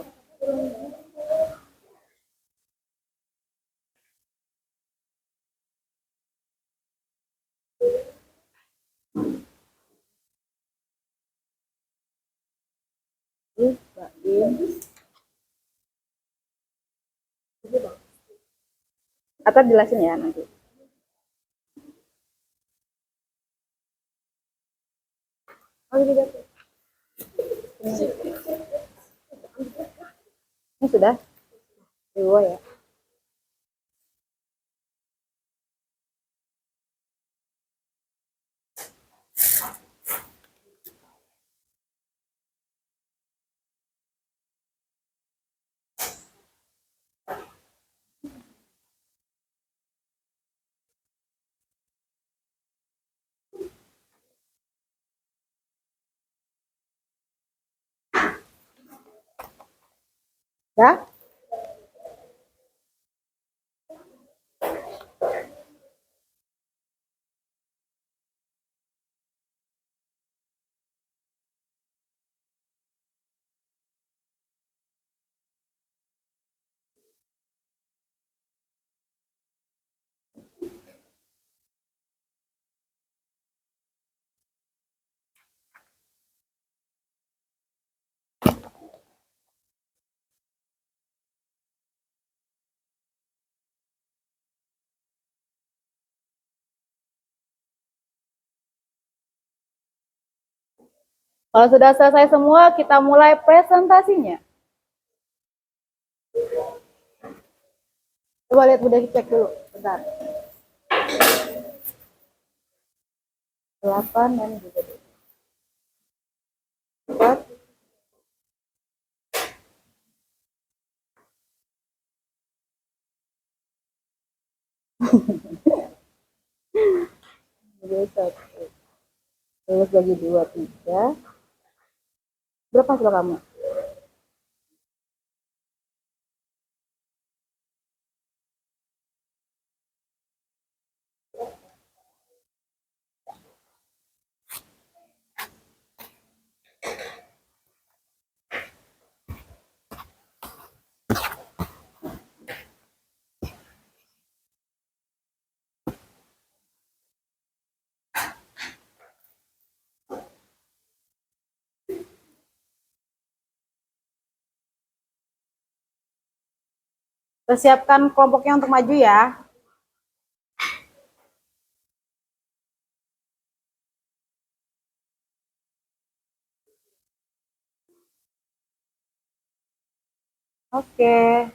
Atau jelasin ya nanti. Oh, gitu. Ini sudah dua ya. Ya. Kalau sudah selesai semua, kita mulai presentasinya. Coba lihat, udah dicek dulu. Bentar. 8 dan juga 4. Jadi 1. Terus bagi 2, 3. Berapa hasil kamu? Persiapkan kelompoknya untuk maju ya. Oke.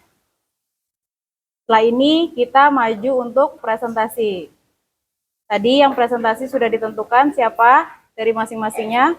Setelah ini kita maju untuk presentasi. Tadi yang presentasi sudah ditentukan siapa dari masing-masingnya.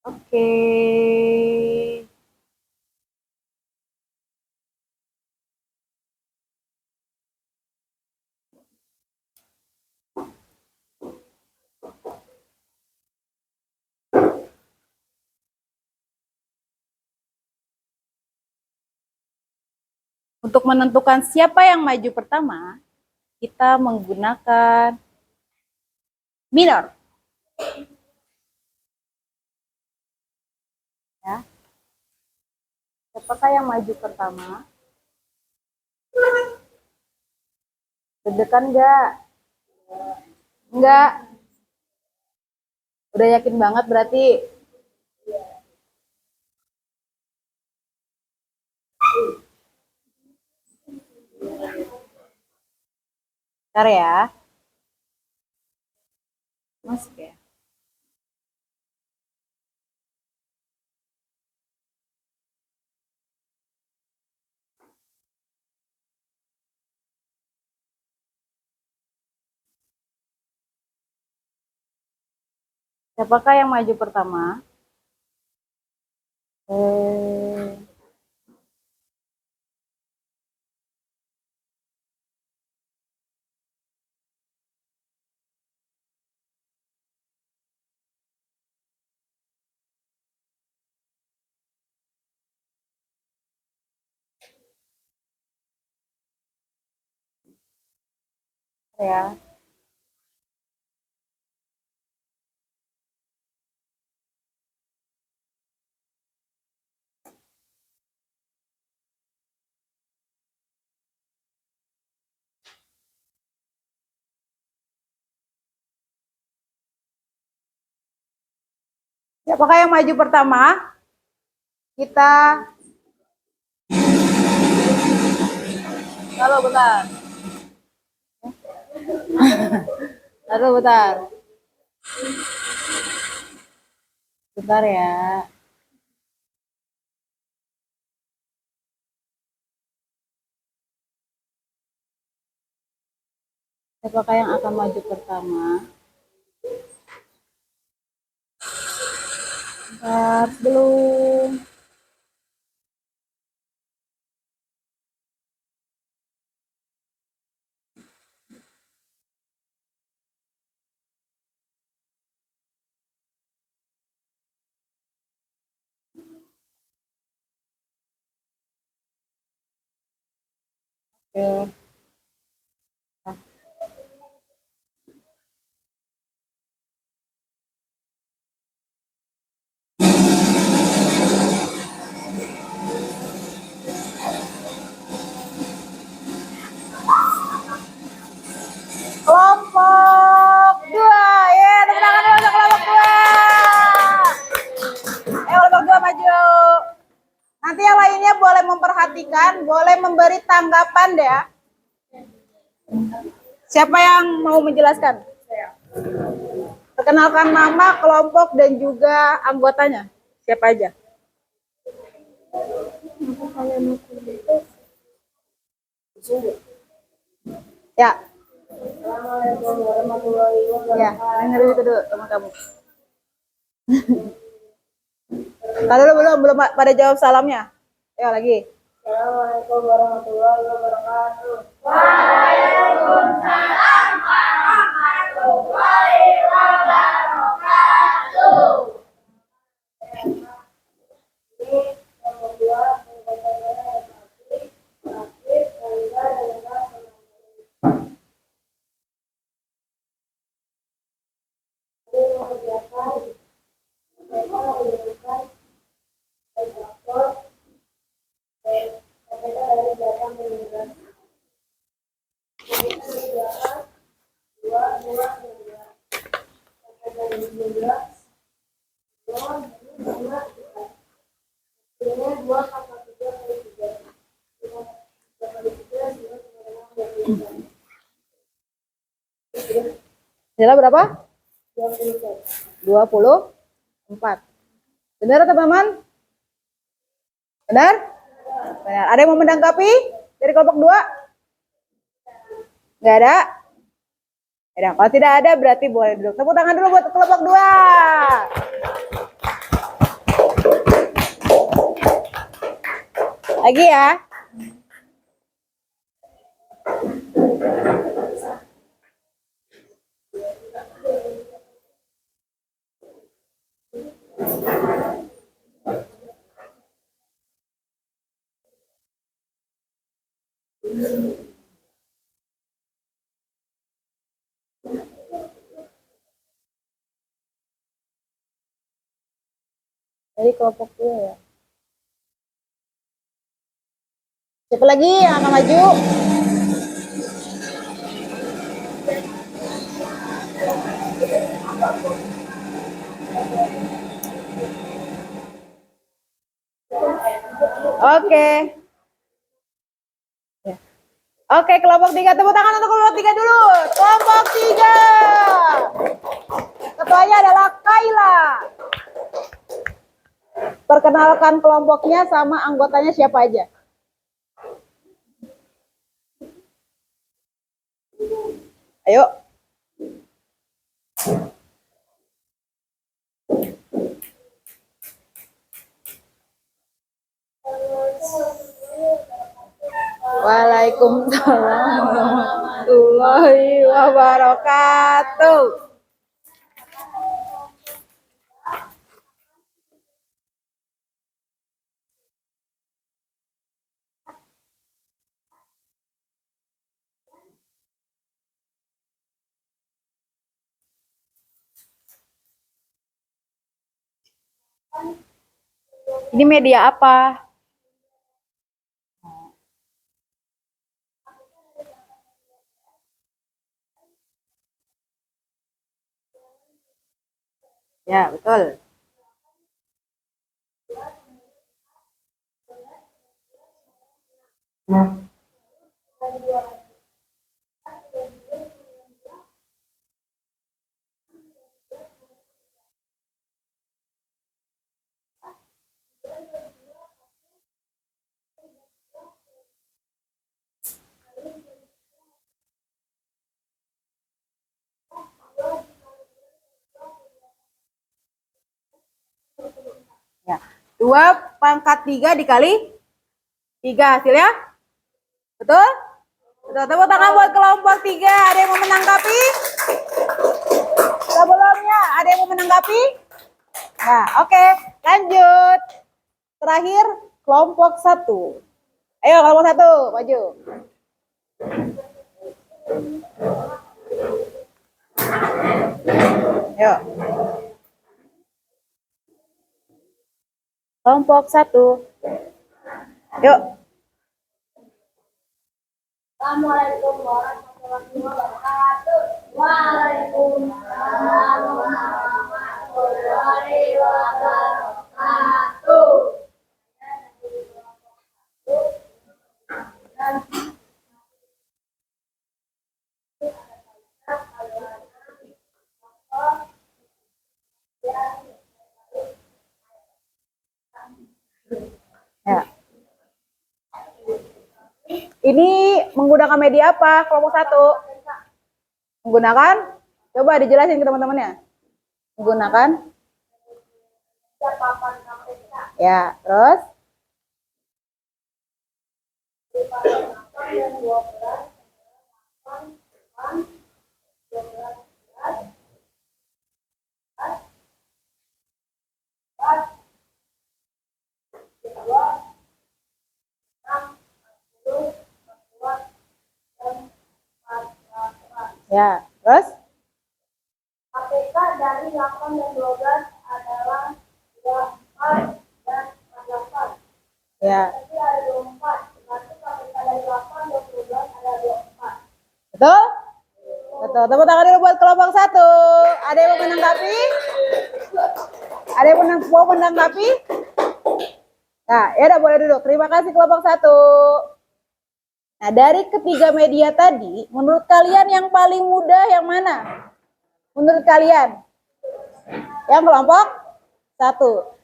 Oke. Untuk menentukan siapa yang maju pertama, kita menggunakan minor. Ya. Siapakah yang maju pertama? Deg-degan nggak? Enggak. Udah yakin banget berarti. Bentar ya. Masuk ya. Siapakah yang maju pertama? Ya. Siapakah yang maju pertama? Kita Halo, bentar. Halo, bentar. Bentar ya. Siapakah yang akan maju pertama? Bentar, belum. Oke. Kelompok 2. Ya, tepuk tangan dulu untuk kelompok 2. Kelompok 2 maju. Nanti yang lainnya boleh memperhatikan, boleh memberi tanggapan deh ya. Siapa yang mau menjelaskan? Perkenalkan nama, kelompok, dan juga anggotanya. Siapa aja? Ya. Assalamualaikum warahmatullahi Ya, wabarakatuh. dengerin itu dulu sama kamu. Kalau belum pada jawab salamnya. Ayo lagi. Assalamualaikum warahmatullahi wabarakatuh. Ini yang kedua anggotanya yang aktif, terlibat dengan mengerjakan mereka menggunakan indikator KPK dari data menunjukkan kita mengerjakan dua dua dua KPK dari 19 dua dua hasilnya 2 kali 3 kali 3 3 kali 3 2 kali 6 Nilai berapa? 24. 24. Benar teman-teman? Benar? Benar. Ada yang mau menanggapi dari kelompok 2? Nggak ada? Ya, kalau tidak ada berarti boleh duduk. Tepuk tangan dulu buat kelompok 2. Lagi ya. Dari kelompok 2 ya. Siapa lagi yang akan maju? Oke. Ya. Oke, kelompok 3. Tepuk tangan untuk kelompok 3 dulu. Kelompok 3. Ketuanya adalah Kaila. Perkenalkan kelompoknya sama anggotanya siapa aja. Ayo. Waalaikumsalam warahmatullahi wabarakatuh. Ini media apa? Ya, betul. Ya. 2 × 3 dikali 3 hasilnya? Betul? Betul. Tepuk tangan buat kelompok 3. Ada yang mau menanggapi? Sebelumnya, ada yang mau menanggapi? Nah, oke. Lanjut. Terakhir, kelompok 1. Ayo, kelompok 1. Maju. Yuk. Kelompok 1. Yuk. Assalamualaikum warahmatullahi wabarakatuh. Waalaikumsalam warahmatullahi wabarakatuh. Ya. Ini menggunakan media apa? Kelompok 1. Menggunakan? Coba dijelasin ke teman-temannya. Menggunakan? Ya, terus? Ya, terus? APK dari 8 dan 12 adalah 24 dan 48. Ya, Jadi ada 24. Berarti APK dari 8 dan 12 ada 24. betul? Betul. Tepuk tangan dulu buat kelompok 1. Ada yang mau menanggapi? Ada yang mau menanggapi? Nah, ya udah boleh duduk. Terima kasih kelompok 1. Nah, dari ketiga media tadi, menurut kalian yang paling mudah yang mana? Menurut kalian? Yang kelompok 1.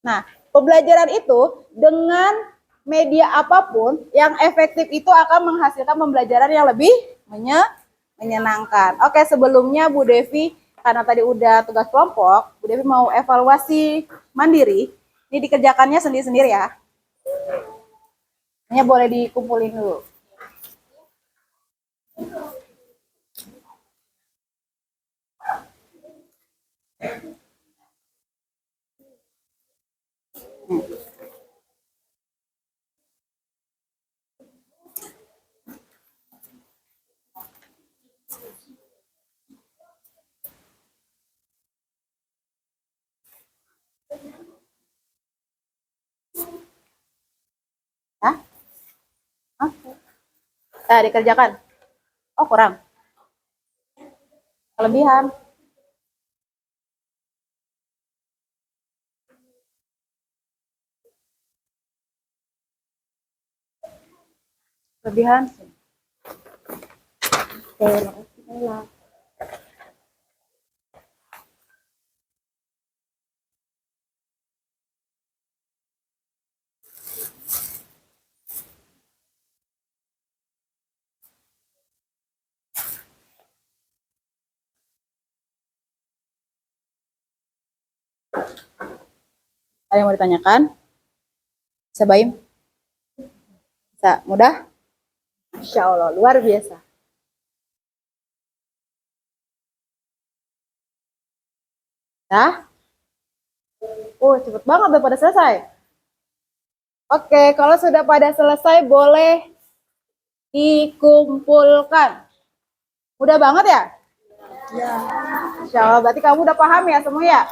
Nah, pembelajaran itu dengan media apapun yang efektif itu akan menghasilkan pembelajaran yang lebih menyenangkan. Oke, sebelumnya Bu Devi, karena tadi udah tugas kelompok, Bu Devi mau evaluasi mandiri. Ini dikerjakannya sendiri-sendiri ya. Ini boleh dikumpulin dulu. Hah? Oke. Nah, dikerjakan. Oh, kurang. Kelebihan. Kelebihan. Oke, makasih. Ada yang mau ditanyakan? Bisa, Baim? Bisa, mudah? Insya Allah, luar biasa. Nah, cepet banget udah pada selesai. Oke, kalau sudah pada selesai boleh dikumpulkan. Mudah banget ya? Ya. Insya Allah, berarti kamu udah paham ya semua ya?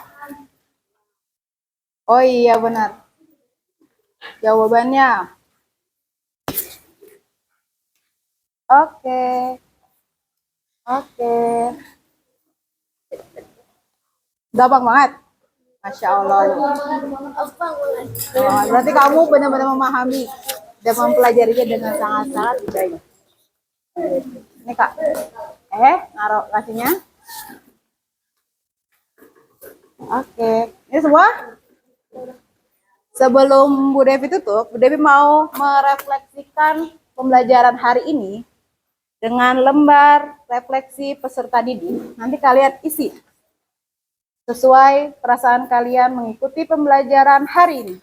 Oh iya benar. jawabannya. Oke. Oke. Gampang banget. Masya Allah. Oh, berarti kamu benar-benar memahami dan mempelajarinya dengan sangat-sangat baik. Ini Kak. Naruh kasihnya. Oke. Ini semua? Sebelum Bu Devi tutup, Bu Devi mau merefleksikan pembelajaran hari ini dengan lembar refleksi peserta didik. Nanti kalian isi sesuai perasaan kalian mengikuti pembelajaran hari ini.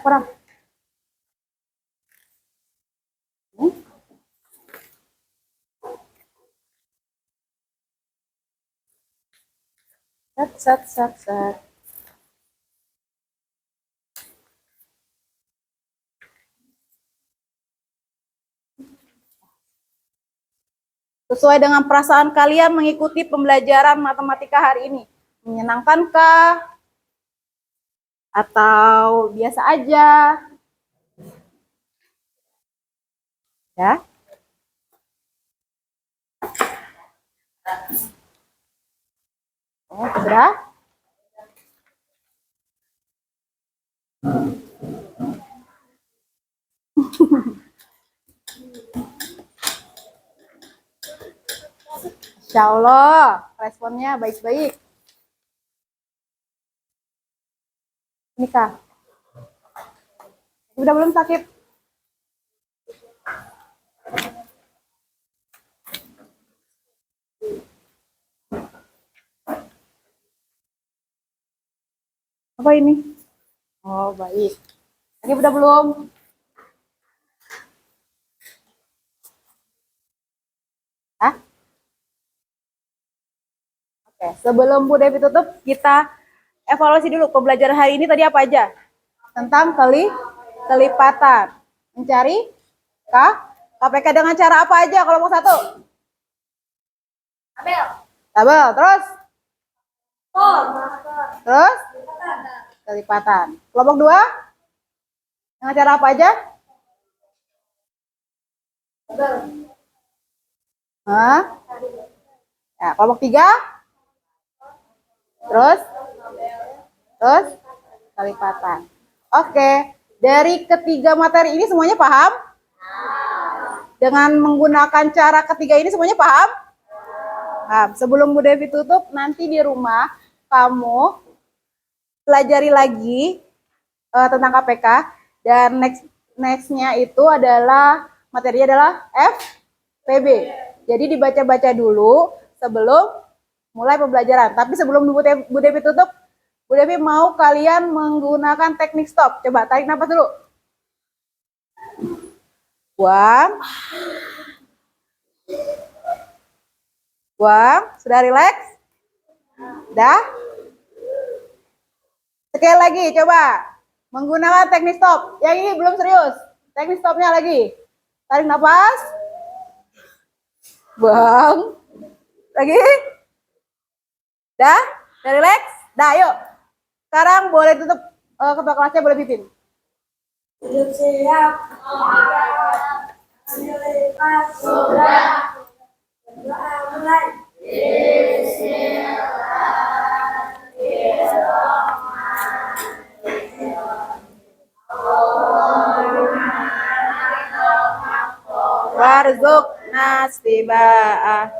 Kurang. Set. Sesuai dengan perasaan kalian mengikuti pembelajaran matematika hari ini. Menyenangkankah? Atau biasa aja? Ya. Sudah? Insya Allah, responnya baik-baik. Ini Kak. Udah belum sakit? Apa ini? Oh, baik. Ini udah belum? Hah? Oke, sebelum Bu Devi tutup, kita evaluasi dulu pembelajaran hari ini tadi apa aja? Tentang kelipatan. Mencari KPK dengan cara apa aja kelompok 1? Tabel. Terus? Terus? Kelipatan. Kelompok 2? Dengan cara apa aja? Hah? Ya, kelompok 3? Terus kelipatan. Oke, dari ketiga materi ini semuanya paham? Dengan menggunakan cara ketiga ini semuanya paham? Paham. Sebelum Bu Devi tutup, nanti di rumah kamu pelajari lagi tentang KPK dan nextnya itu adalah materinya adalah FPB. Jadi dibaca-baca dulu sebelum mulai pembelajaran. Tapi sebelum Bu Devi tutup, Bu Devi mau kalian menggunakan teknik stop. Coba tarik nafas dulu. Buang. Sudah rileks? Dah? Sekali lagi, coba. Menggunakan teknik stop. Yang ini belum serius. Teknik stopnya lagi. Tarik nafas. Buang. Lagi. Dah? Udah rileks? Dah, yuk. Sekarang boleh tutup ketua kelasnya, boleh pimpin. Hidup siap. Sudah. Berdoa mulai. Warzuqna istiba'ah.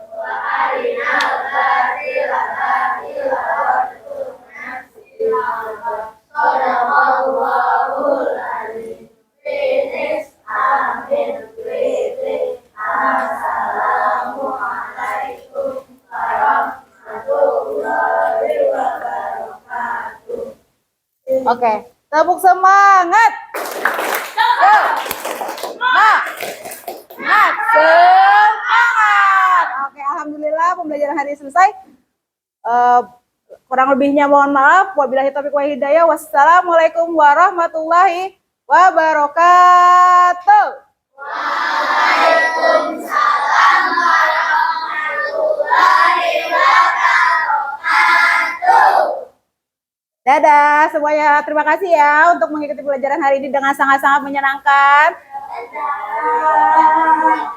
Oke, tepuk semangat. Yuk. Semangat. Oke, alhamdulillah pembelajaran hari ini selesai. Kurang lebihnya mohon maaf. Wabillahi taufiq wal hidayah. Wassalamualaikum warahmatullahi wabarakatuh. Waalaikumsalam warahmatullahi wabarakatuh. Dadah semuanya. Terima kasih ya untuk mengikuti pelajaran hari ini dengan sangat-sangat menyenangkan. Dadah.